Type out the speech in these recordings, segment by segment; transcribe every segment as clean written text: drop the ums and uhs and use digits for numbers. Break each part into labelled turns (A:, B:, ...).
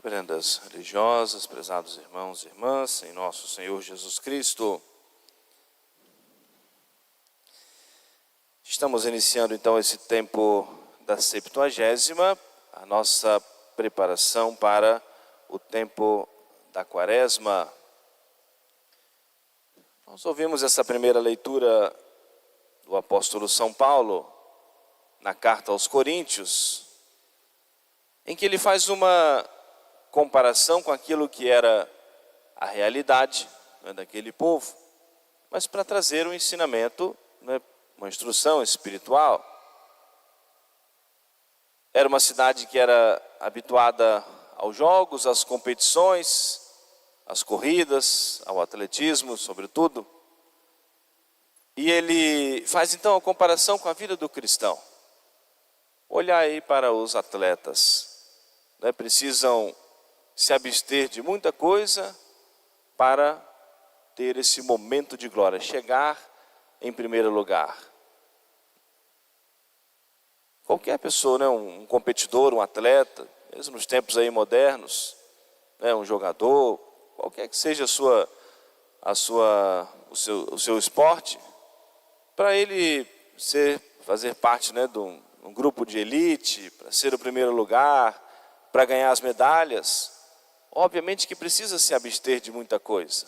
A: Reverendas religiosas, prezados irmãos e irmãs, em nosso Senhor Jesus Cristo. Estamos iniciando então esse tempo da Septuagésima, a nossa preparação para o tempo da Quaresma. Nós ouvimos essa primeira leitura do apóstolo São Paulo, na carta aos Coríntios, em que ele faz uma comparação com aquilo que era a realidade, né, daquele povo, mas para trazer um ensinamento, né, uma instrução espiritual. Era uma cidade que era habituada aos jogos, às competições, às corridas, ao atletismo, sobretudo. E ele faz então a comparação com a vida do cristão. Olhar aí para os atletas, né, precisam se abster de muita coisa para ter esse momento de glória, chegar em primeiro lugar. Qualquer pessoa, né, um competidor, um atleta, mesmo nos tempos aí modernos, né, um jogador, qualquer que seja o seu esporte, para ele fazer parte, né, de um grupo de elite, para ser o primeiro lugar, para ganhar as medalhas, obviamente que precisa se abster de muita coisa.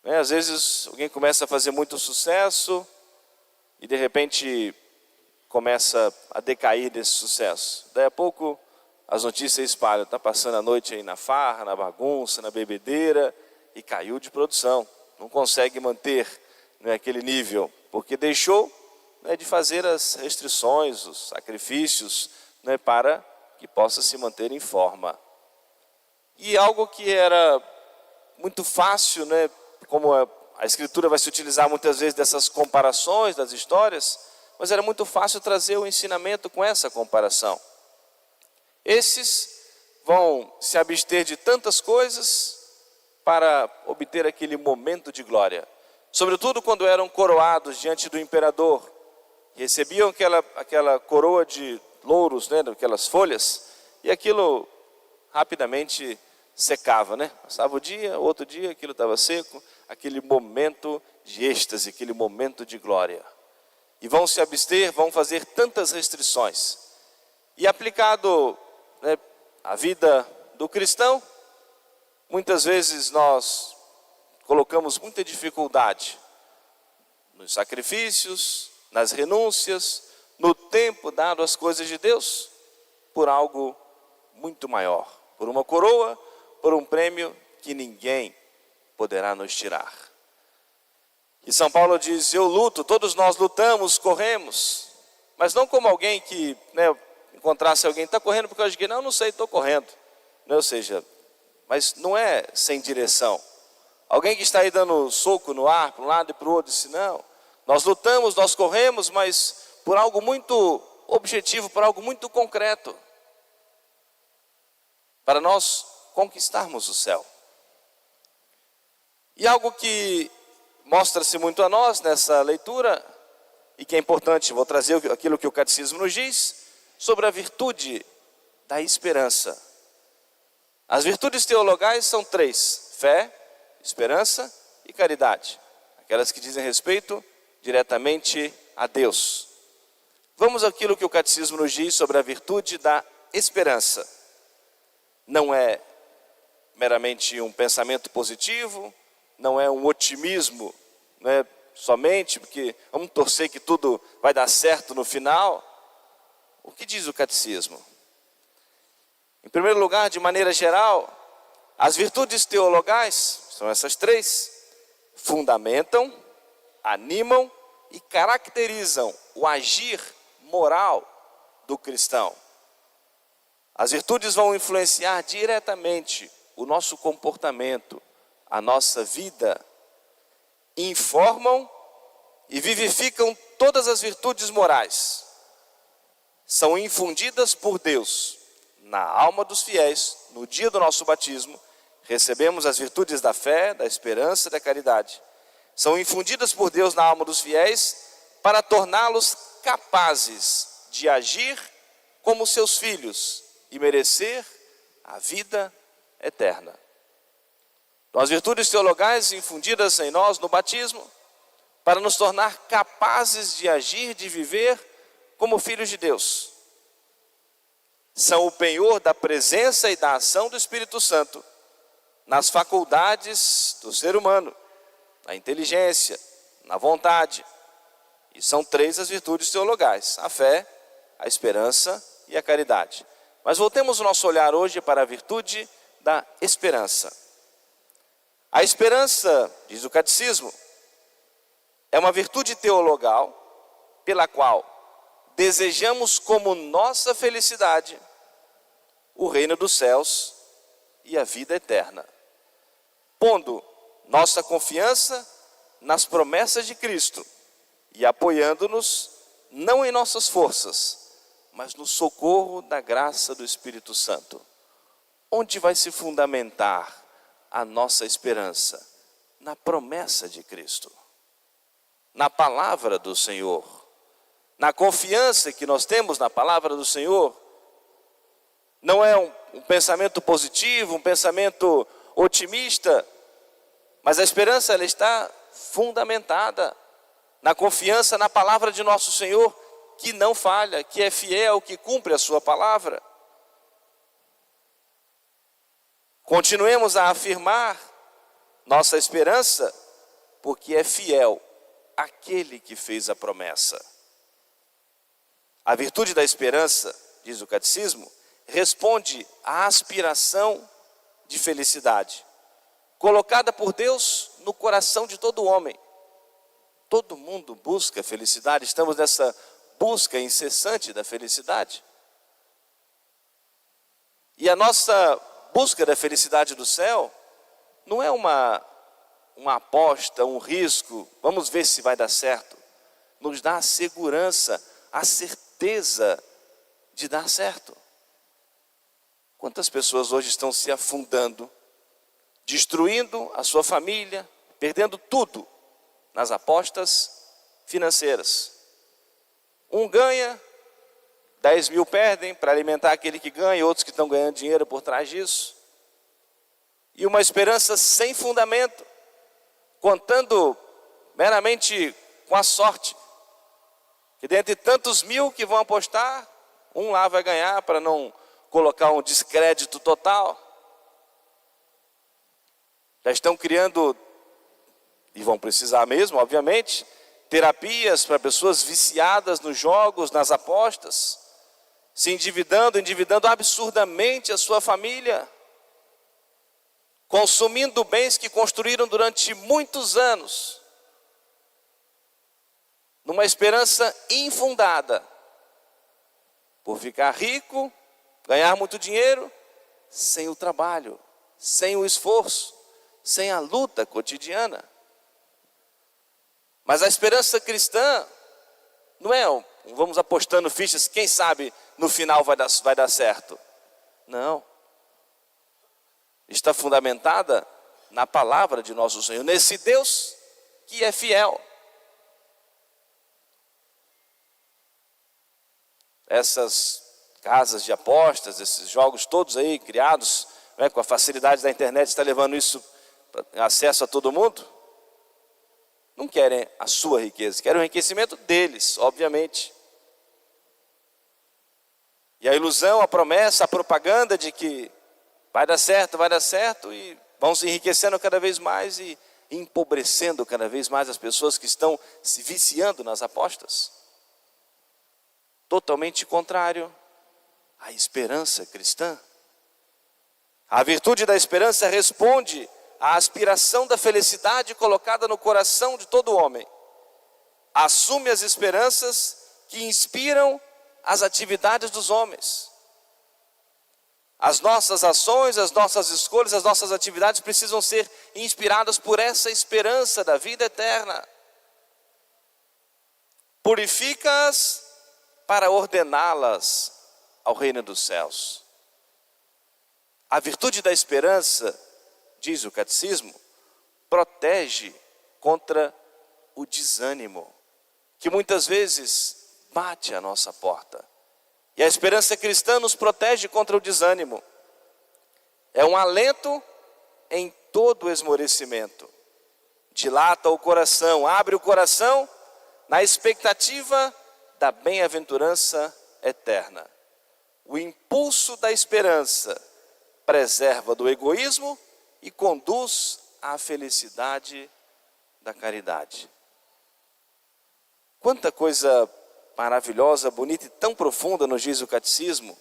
A: Às vezes alguém começa a fazer muito sucesso e de repente começa a decair desse sucesso. Daí a pouco as notícias espalham, está passando a noite aí na farra, na bagunça, na bebedeira e caiu de produção. Não consegue manter, né, aquele nível, porque deixou, né, de fazer as restrições, os sacrifícios, né, para que possa se manter em forma. E algo que era muito fácil, né, como a Escritura vai se utilizar muitas vezes dessas comparações, das histórias, mas era muito fácil trazer o ensinamento com essa comparação. Esses vão se abster de tantas coisas para obter aquele momento de glória. Sobretudo quando eram coroados diante do imperador, recebiam aquela coroa de louros, né, daquelas folhas, e aquilo rapidamente secava, né? Passava o dia, outro dia, aquilo estava seco, aquele momento de êxtase, aquele momento de glória. E vão se abster, vão fazer tantas restrições. E aplicado, né, à vida do cristão, muitas vezes nós colocamos muita dificuldade nos sacrifícios, nas renúncias, no tempo dado às coisas de Deus, por algo muito maior, por uma coroa, por um prêmio que ninguém poderá nos tirar. E São Paulo diz: eu luto, todos nós lutamos, corremos, mas não como alguém que, né, encontrasse alguém, está correndo porque eu acho que não sei, estou correndo, né? Ou seja, mas não é sem direção. Alguém que está aí dando soco no ar, para um lado e para o outro, disse: não, nós lutamos, nós corremos, mas por algo muito objetivo, por algo muito concreto, para nós conquistarmos o céu. E algo que mostra-se muito a nós nessa leitura, e que é importante, vou trazer aquilo que o Catecismo nos diz, sobre a virtude da esperança. As virtudes teologais são três: fé, esperança e caridade. Aquelas que dizem respeito diretamente a Deus. Vamos àquilo que o Catecismo nos diz sobre a virtude da esperança. Não é meramente um pensamento positivo, não é um otimismo, né, somente porque vamos torcer que tudo vai dar certo no final. O que diz o Catecismo? Em primeiro lugar, de maneira geral, as virtudes teologais, são essas três, fundamentam, animam e caracterizam o agir moral do cristão. As virtudes vão influenciar diretamente o nosso comportamento, a nossa vida, informam e vivificam todas as virtudes morais. São infundidas por Deus na alma dos fiéis. No dia do nosso batismo, recebemos as virtudes da fé, da esperança e da caridade. São infundidas por Deus na alma dos fiéis para torná-los capazes de agir como seus filhos e merecer a vida eterna. Então, as virtudes teologais infundidas em nós no batismo, para nos tornar capazes de agir, de viver como filhos de Deus, são o penhor da presença e da ação do Espírito Santo nas faculdades do ser humano, na inteligência, na vontade. E são 3 as virtudes teologais: a fé, a esperança e a caridade. Mas voltemos o nosso olhar hoje para a virtude da esperança. A esperança, diz o catecismo, é uma virtude teologal pela qual desejamos como nossa felicidade o reino dos céus e a vida eterna, pondo nossa confiança nas promessas de Cristo e apoiando-nos não em nossas forças, mas no socorro da graça do Espírito Santo. Onde vai se fundamentar a nossa esperança? Na promessa de Cristo, na palavra do Senhor, na confiança que nós temos na palavra do Senhor. Não é um pensamento positivo, um pensamento otimista, mas a esperança ela está fundamentada na confiança na palavra de nosso Senhor, que não falha, que é fiel, que cumpre a sua palavra. Continuemos a afirmar nossa esperança, porque é fiel aquele que fez a promessa. A virtude da esperança, diz o catecismo, responde à aspiração de felicidade, colocada por Deus no coração de todo homem. Todo mundo busca felicidade, estamos nessa busca incessante da felicidade. E a nossa busca da felicidade do céu não é uma aposta, um risco, vamos ver se vai dar certo. Nos dá a segurança, a certeza de dar certo. Quantas pessoas hoje estão se afundando, destruindo a sua família, perdendo tudo nas apostas financeiras. Um ganha, 10 mil perdem para alimentar aquele que ganha, outros que estão ganhando dinheiro por trás disso. E uma esperança sem fundamento, contando meramente com a sorte, que dentre tantos mil que vão apostar, um lá vai ganhar para não colocar um descrédito total. Já estão criando, e vão precisar mesmo, obviamente, terapias para pessoas viciadas nos jogos, nas apostas, se endividando absurdamente a sua família, consumindo bens que construíram durante muitos anos, numa esperança infundada, por ficar rico, ganhar muito dinheiro, sem o trabalho, sem o esforço, sem a luta cotidiana. Mas a esperança cristã não é vamos apostando fichas, quem sabe no final vai dar certo. Não. Está fundamentada na palavra de nosso Senhor, nesse Deus que é fiel. Essas casas de apostas, esses jogos todos aí criados, né, com a facilidade da internet, está levando isso para acesso a todo mundo. Não querem a sua riqueza, querem o enriquecimento deles, obviamente. E a ilusão, a promessa, a propaganda de que vai dar certo, e vão se enriquecendo cada vez mais e empobrecendo cada vez mais as pessoas que estão se viciando nas apostas. Totalmente contrário à esperança cristã. A virtude da esperança responde à aspiração da felicidade colocada no coração de todo homem. Assume as esperanças que inspiram as atividades dos homens. As nossas ações, as nossas escolhas, as nossas atividades precisam ser inspiradas por essa esperança da vida eterna. Purifica-as para ordená-las ao reino dos céus. A virtude da esperança, diz o catecismo, protege contra o desânimo, que muitas vezes bate à nossa porta. E a esperança cristã nos protege contra o desânimo. É um alento em todo esmorecimento. Dilata o coração, abre o coração na expectativa da bem-aventurança eterna. O impulso da esperança preserva do egoísmo e conduz à felicidade da caridade. Quanta coisa maravilhosa, bonita e tão profunda nos diz o catecismo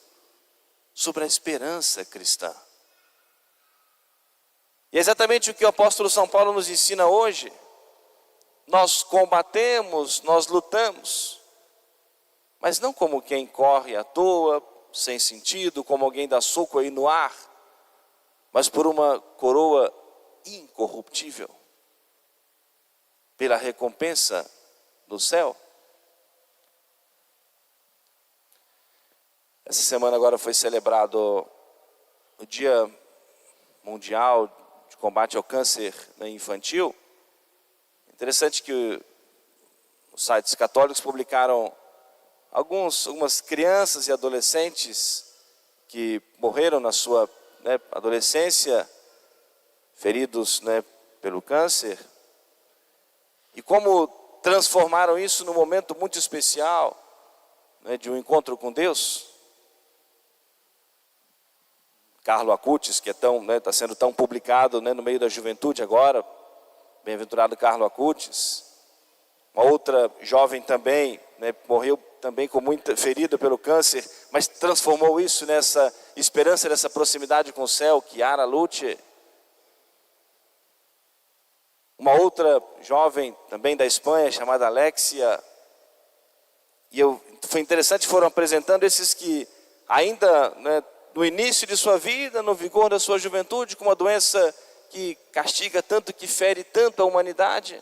A: sobre a esperança cristã. E é exatamente o que o apóstolo São Paulo nos ensina hoje. Nós combatemos, nós lutamos, mas não como quem corre à toa, sem sentido, como alguém dá soco aí no ar, mas por uma coroa incorruptível, pela recompensa do céu. Essa semana agora foi celebrado o Dia Mundial de Combate ao Câncer Infantil. Interessante que os sites católicos publicaram algumas crianças e adolescentes que morreram na sua adolescência, feridos pelo câncer, e como transformaram isso num momento muito especial de um encontro com Deus. Carlo Acutis, que está sendo tão publicado no meio da juventude agora, bem-aventurado Carlo Acutis. Uma outra jovem também, morreu também com muita ferida pelo câncer, mas transformou isso nessa esperança, nessa proximidade com o céu, Chiara Luce. Uma outra jovem também da Espanha, chamada Alexia. E foi interessante, foram apresentando esses que ainda no início de sua vida, no vigor da sua juventude, com uma doença que castiga tanto, que fere tanto a humanidade,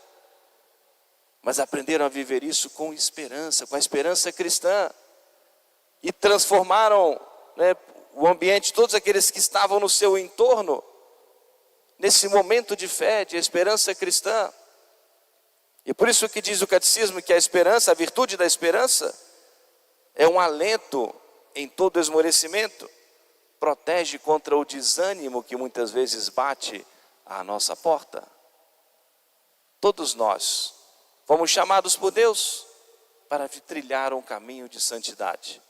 A: mas aprenderam a viver isso com esperança, com a esperança cristã, e transformaram o ambiente, todos aqueles que estavam no seu entorno, nesse momento de fé, de esperança cristã. E por isso que diz o catecismo que a esperança, a virtude da esperança, é um alento em todo esmorecimento, protege contra o desânimo que muitas vezes bate à nossa porta. Todos nós fomos chamados por Deus para trilhar um caminho de santidade.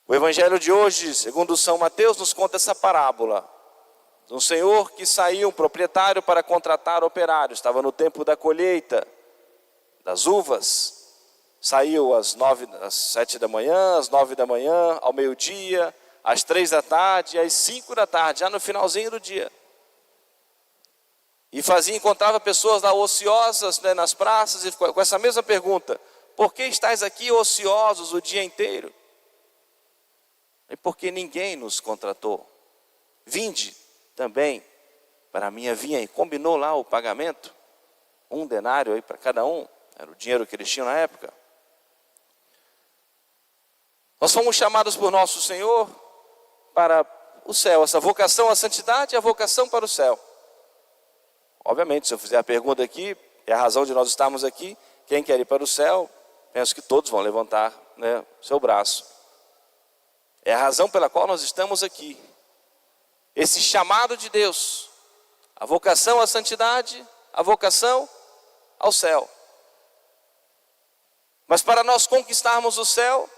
A: O evangelho de hoje, segundo São Mateus, nos conta essa parábola de um senhor que saiu, um proprietário, para contratar operários. Estava no tempo da colheita das uvas. Saiu às 7 da manhã, às 9 da manhã, ao meio-dia, às 3 da tarde, às 5 da tarde, já no finalzinho do dia. E encontrava pessoas lá ociosas nas praças, e com essa mesma pergunta: por que estáis aqui ociosos o dia inteiro? É porque ninguém nos contratou. Vinde também para a minha vinha. E combinou lá o pagamento, 1 denário aí para cada um, era o dinheiro que eles tinham na época. Nós fomos chamados por nosso Senhor para o céu, essa vocação à santidade e a vocação para o céu. Obviamente, se eu fizer a pergunta aqui, é a razão de nós estarmos aqui, quem quer ir para o céu, penso que todos vão levantar o seu braço. É a razão pela qual nós estamos aqui. Esse chamado de Deus, a vocação à santidade, a vocação ao céu. Mas para nós conquistarmos o céu,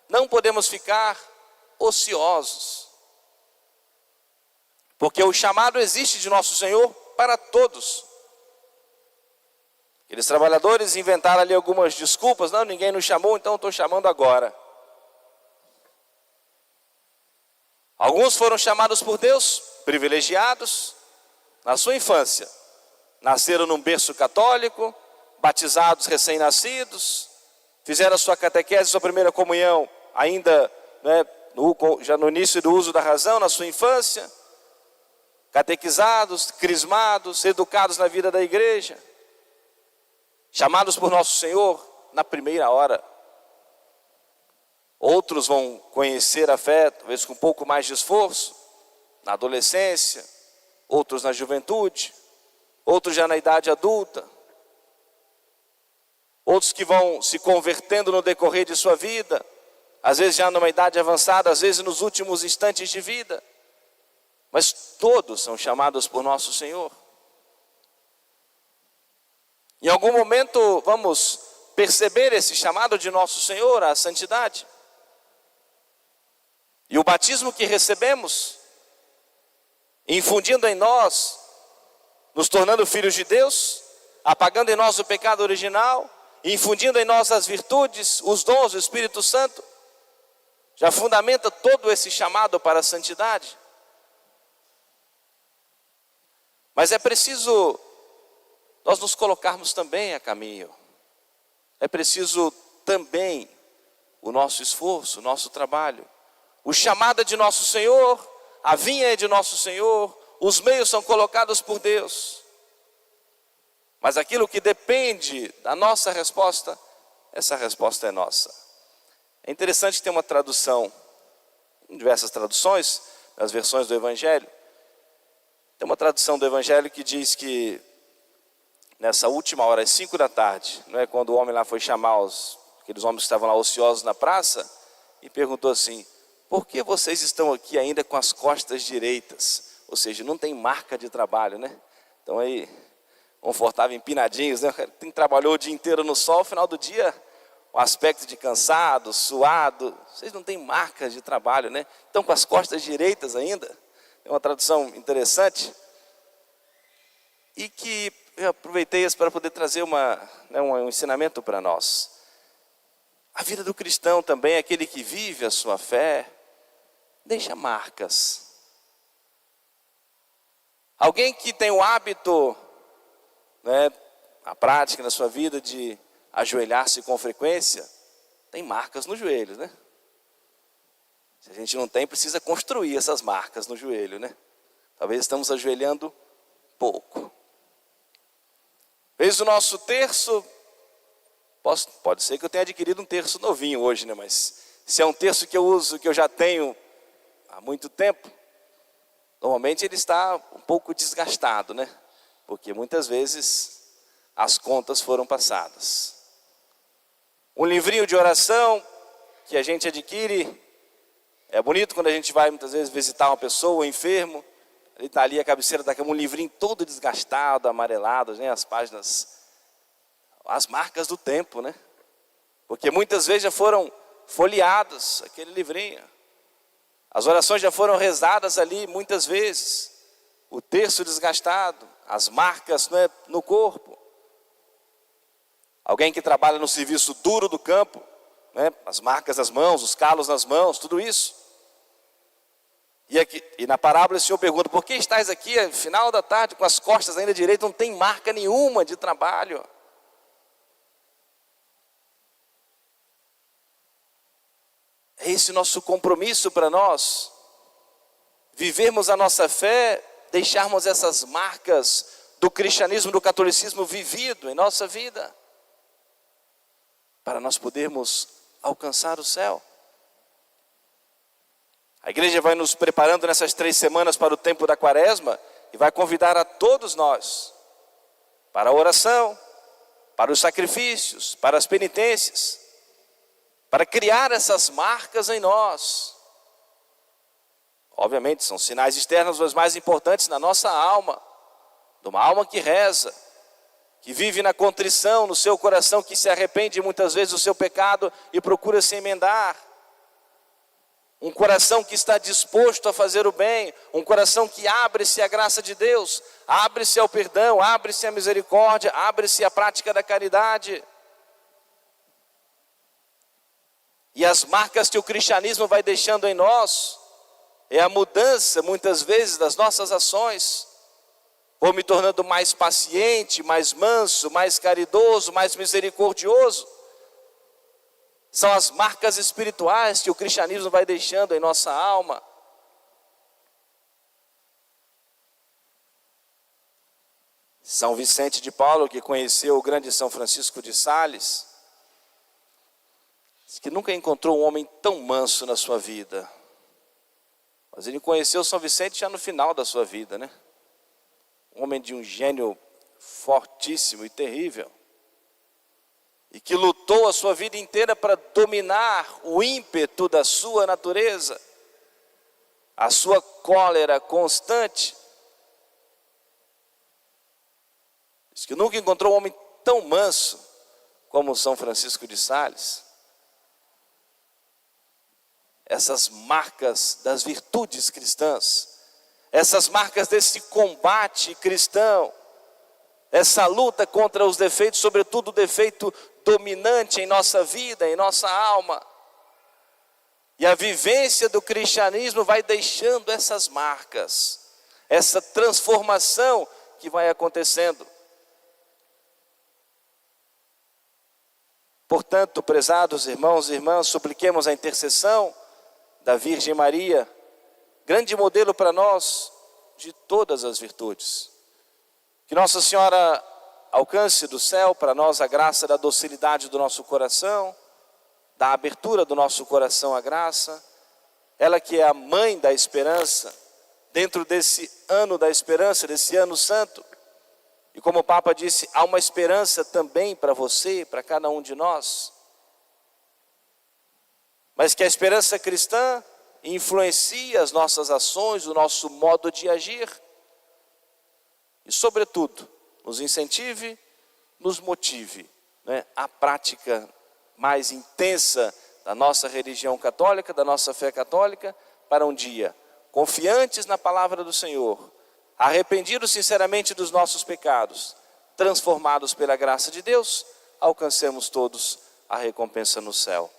A: não podemos ficar ociosos, porque o chamado existe de nosso Senhor para todos. Aqueles trabalhadores inventaram ali algumas desculpas: não, ninguém nos chamou, então estou chamando agora. Alguns foram chamados por Deus, privilegiados, na sua infância. Nasceram num berço católico, batizados recém-nascidos, fizeram a sua catequese, sua primeira comunhão, ainda já no início do uso da razão, na sua infância, catequizados, crismados, educados na vida da igreja, chamados por nosso Senhor na primeira hora. Outros vão conhecer a fé, talvez com um pouco mais de esforço, na adolescência, outros na juventude, outros já na idade adulta, outros que vão se convertendo no decorrer de sua vida, às vezes já numa idade avançada, às vezes nos últimos instantes de vida. Mas todos são chamados por nosso Senhor. Em algum momento vamos perceber esse chamado de nosso Senhor à santidade. E o batismo que recebemos, infundindo em nós, nos tornando filhos de Deus, apagando em nós o pecado original, infundindo em nós as virtudes, os dons do Espírito Santo, já fundamenta todo esse chamado para a santidade. Mas é preciso nós nos colocarmos também a caminho. É preciso também o nosso esforço, o nosso trabalho. O chamado é de nosso Senhor, a vinha é de nosso Senhor, os meios são colocados por Deus. Mas aquilo que depende da nossa resposta, essa resposta é nossa. É interessante ter uma tradução, em diversas traduções, nas versões do Evangelho. Tem uma tradução do Evangelho que diz que nessa última hora, às 5 da tarde, não é, quando o homem lá foi chamar aqueles homens que estavam lá ociosos na praça, e perguntou assim: por que vocês estão aqui ainda com as costas direitas? Ou seja, não tem marca de trabalho, né? Então aí, confortável, empinadinhos, né? Quem trabalhou o dia inteiro no sol, no final do dia, o aspecto de cansado, suado, vocês não têm marcas de trabalho, né? Estão com as costas direitas ainda. É uma tradução interessante. E que eu aproveitei isso para poder trazer um ensinamento para nós. A vida do cristão também, aquele que vive a sua fé, deixa marcas. Alguém que tem o hábito, né, a prática na sua vida de ajoelhar-se com frequência, tem marcas nos joelhos, né? Se a gente não tem, precisa construir essas marcas no joelho, né? Talvez estamos ajoelhando pouco. Fez o nosso terço, pode ser que eu tenha adquirido um terço novinho hoje, né? Mas se é um terço que eu uso, que eu já tenho há muito tempo, normalmente ele está um pouco desgastado, né? Porque muitas vezes as contas foram passadas. Um livrinho de oração que a gente adquire, é bonito quando a gente vai muitas vezes visitar uma pessoa, um enfermo, ele está ali a cabeceira da cama, um livrinho todo desgastado, amarelado, né? As páginas, as marcas do tempo, né? Porque muitas vezes já foram folheados aquele livrinho. As orações já foram rezadas ali muitas vezes. O terço desgastado, as marcas, né, no corpo. Alguém que trabalha no serviço duro do campo, né, as marcas nas mãos, os calos nas mãos, tudo isso. E na parábola o Senhor pergunta: por que estás aqui no final da tarde com as costas ainda direitas, não tem marca nenhuma de trabalho? É esse nosso compromisso para nós, vivermos a nossa fé, deixarmos essas marcas do cristianismo, do catolicismo vivido em nossa vida, para nós podermos alcançar o céu. A igreja vai nos preparando nessas 3 semanas para o tempo da quaresma e vai convidar a todos nós para a oração, para os sacrifícios, para as penitências, para criar essas marcas em nós. Obviamente são sinais externos, mas mais importantes na nossa alma, de uma alma que reza, que vive na contrição, no seu coração, que se arrepende muitas vezes do seu pecado e procura se emendar. Um coração que está disposto a fazer o bem, um coração que abre-se à graça de Deus, abre-se ao perdão, abre-se à misericórdia, abre-se à prática da caridade. E as marcas que o cristianismo vai deixando em nós, é a mudança muitas vezes das nossas ações. Vou me tornando mais paciente, mais manso, mais caridoso, mais misericordioso. São as marcas espirituais que o cristianismo vai deixando em nossa alma. São Vicente de Paulo, que conheceu o grande São Francisco de Sales, diz que nunca encontrou um homem tão manso na sua vida. Mas ele conheceu São Vicente já no final da sua vida, né? Um homem de um gênio fortíssimo e terrível. e que lutou a sua vida inteira para dominar o ímpeto da sua natureza, a sua cólera constante. Diz que nunca encontrou um homem tão manso como São Francisco de Sales. Essas marcas das virtudes cristãs, essas marcas desse combate cristão, essa luta contra os defeitos, sobretudo o defeito dominante em nossa vida, em nossa alma. E a vivência do cristianismo vai deixando essas marcas, essa transformação que vai acontecendo. Portanto, prezados irmãos e irmãs, supliquemos a intercessão da Virgem Maria, grande modelo para nós de todas as virtudes. Que Nossa Senhora alcance do céu para nós a graça da docilidade do nosso coração, da abertura do nosso coração à graça. Ela que é a mãe da esperança, dentro desse ano da esperança, desse ano santo. E como o Papa disse, há uma esperança também para você, para cada um de nós. Mas que a esperança cristã influencie as nossas ações, o nosso modo de agir. E, sobretudo, nos incentive, nos motive, né, à prática mais intensa da nossa religião católica, da nossa fé católica, para um dia, confiantes na palavra do Senhor, arrependidos sinceramente dos nossos pecados, transformados pela graça de Deus, alcancemos todos a recompensa no céu.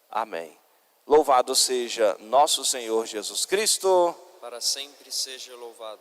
A: Amém. Louvado seja nosso Senhor Jesus Cristo.
B: Para sempre seja louvado.